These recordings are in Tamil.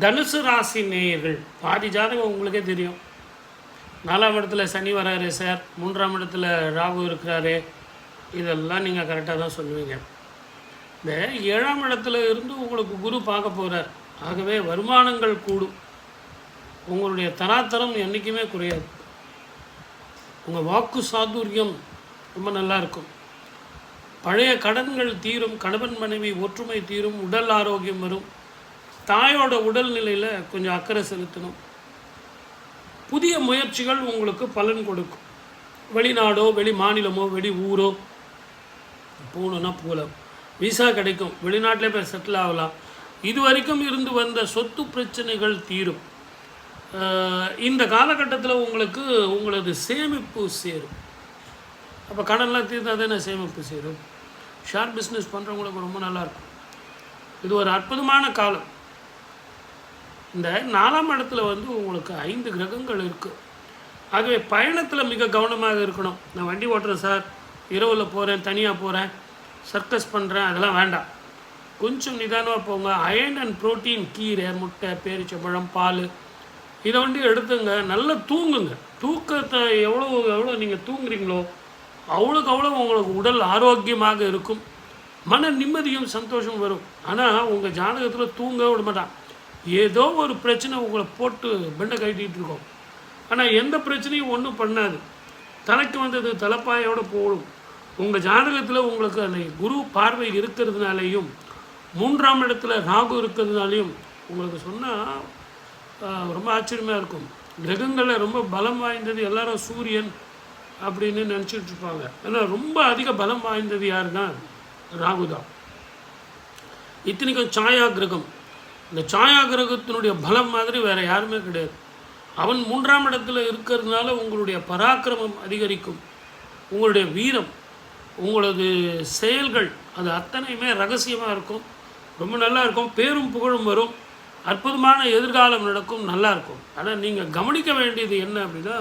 தனுசு ராசி நேயர்கள் பாதி ஜாதகம் உங்களுக்கே தெரியும். 4ஆம் இடத்துல சனி வராரு சார், 3ஆம் இடத்துல ராகு இருக்கிறாரு, இதெல்லாம் நீங்கள் கரெக்டாக தான் சொல்லுவீங்க. இந்த 7ஆம் இடத்துல இருந்து உங்களுக்கு குரு பார்க்க போகிறார். ஆகவே வருமானங்கள் கூடும். உங்களுடைய தராத்தரம் என்றைக்குமே குறையாது. உங்கள் வாக்கு சாதுரியம் ரொம்ப நல்லா இருக்கும். பழைய கடன்கள் தீரும், கணவன் மனைவி ஒற்றுமை தீரும், உடல் ஆரோக்கியம் வரும். தாயோட உடல்நிலையில் கொஞ்சம் அக்கறை செலுத்தணும். புதிய முயற்சிகள் உங்களுக்கு பலன் கொடுக்கும். வெளிநாடோ வெளி மாநிலமோ வெளி ஊரோ போகணுன்னா போகலாம். விசா கிடைக்கும், வெளிநாட்டிலே போய் செட்டில் ஆகலாம். இது வரைக்கும் இருந்து வந்த சொத்து பிரச்சனைகள் தீரும். இந்த காலகட்டத்தில் உங்களுக்கு உங்களது சேமிப்பு சேரும். அப்போ கடன்லாம் தீர்ந்தால் தானே சேமிப்பு சேரும். ஷேர் பிஸ்னஸ் பண்ணுறவங்களுக்கு ரொம்ப நல்லாயிருக்கும். இது ஒரு அற்புதமான காலம். இந்த 4ஆம் இடத்துல உங்களுக்கு 5 கிரகங்கள் இருக்குது. ஆகவே பயணத்தில் மிக கவனமாக இருக்கணும். நான் வண்டி ஓட்டுறேன் சார், இரவில் போகிறேன், தனியாக போகிறேன், சர்க்கஸ் பண்ணுறேன், அதெல்லாம் வேண்டாம். கொஞ்சம் நிதானமாக போங்க. அயர்ன் அண்ட் ப்ரோட்டீன், கீரை, முட்டை, பேரிச்சம்பழம், பால் இதை எடுத்துங்க. நல்லா தூங்குங்க. தூக்கத்தை எவ்வளோ நீங்கள் தூங்குறீங்களோ அவ்வளோக்கு அவ்வளோ உங்களுக்கு உடல் ஆரோக்கியமாக இருக்கும். மன நிம்மதியும் சந்தோஷம் வரும். ஆனால் உங்கள் ஜாதகத்தில் தூங்க விட மாட்டான். ஏதோ ஒரு பிரச்சனை உங்களை போட்டு பெண்டை கட்டிகிட்டு இருக்கோம். ஆனால் எந்த பிரச்சனையும் ஒன்றும் பண்ணாது. தலைக்கு வந்தது தலைப்பாயோடு போடும். உங்கள் ஜாதகத்தில் உங்களுக்கு அந்த குரு பார்வை இருக்கிறதுனாலையும் 3ஆம் இடத்துல ராகு இருக்கிறதுனாலையும் உங்களுக்கு சொன்னால் ரொம்ப ஆச்சரியமாக இருக்கும். கிரகங்களில் ரொம்ப பலம் வாய்ந்தது எல்லாரும் சூரியன் அப்படின்னு நினச்சிட்டு இருப்பாங்க. ஆனால் ரொம்ப அதிக பலம் வாய்ந்தது யாருன்னா ராகு தான். இத்தனைக்கும் சாயா கிரகம். இந்த சாயா கிரகத்தினுடைய பலம் மாதிரி வேறு யாருமே கிடையாது. அவன் 3ஆம் இடத்துல இருக்கிறதுனால உங்களுடைய பராக்கிரமம் அதிகரிக்கும். உங்களுடைய வீரம், உங்களது செயல்கள் அது அத்தனையுமே ரகசியமாக இருக்கும். ரொம்ப நல்லா இருக்கும். பேரும் புகழும் வரும். அற்புதமான எதிர்காலம் நடக்கும். நல்லாயிருக்கும். ஆனால் நீங்கள் கவனிக்க வேண்டியது என்ன அப்படின்னா,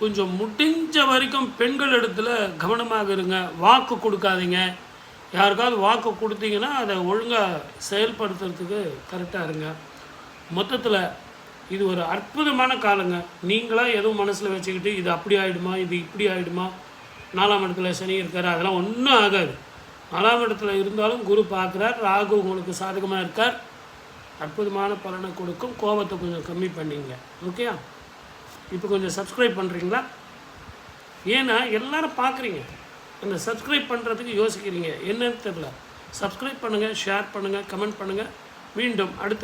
கொஞ்சம் முடிஞ்ச வரைக்கும் பெண்கள் இடத்துல கவனமாக இருங்க. வாக்கு கொடுக்காதீங்க. யாருக்காவது வாக்கு கொடுத்தீங்கன்னா அதை ஒழுங்காக செயல்படுத்துறதுக்கு கரெக்டாக இருங்க. மொத்தத்தில் இது ஒரு அற்புதமான காலங்க. நீங்களாக எதுவும் மனசில் வச்சுக்கிட்டு இது அப்படி ஆகிடுமா, இது இப்படி ஆகிடுமா, 4ஆம் இடத்துல சனி இருக்கார், அதெல்லாம் ஒன்றும் ஆகாது. 4ஆம் இடத்துல இருந்தாலும் குரு பார்க்குறார். ராகு உங்களுக்கு சாதகமாக இருக்கார். அற்புதமான பலனை கொடுக்கும். கோபத்தை கொஞ்சம் கம்மி பண்ணிங்க. ஓகே, இப்போ கொஞ்சம் சப்ஸ்கிரைப் பண்ணுறீங்களா? ஏன்னா எல்லோரும் பார்க்குறீங்க, அந்த சப்ஸ்கிரைப் பண்ணுறதுக்கு யோசிக்கிறீங்க. என்னன்னு தெரியல. சப்ஸ்கிரைப் பண்ணுங்கள், ஷேர் பண்ணுங்கள், கமெண்ட் பண்ணுங்கள். மீண்டும் அடுத்த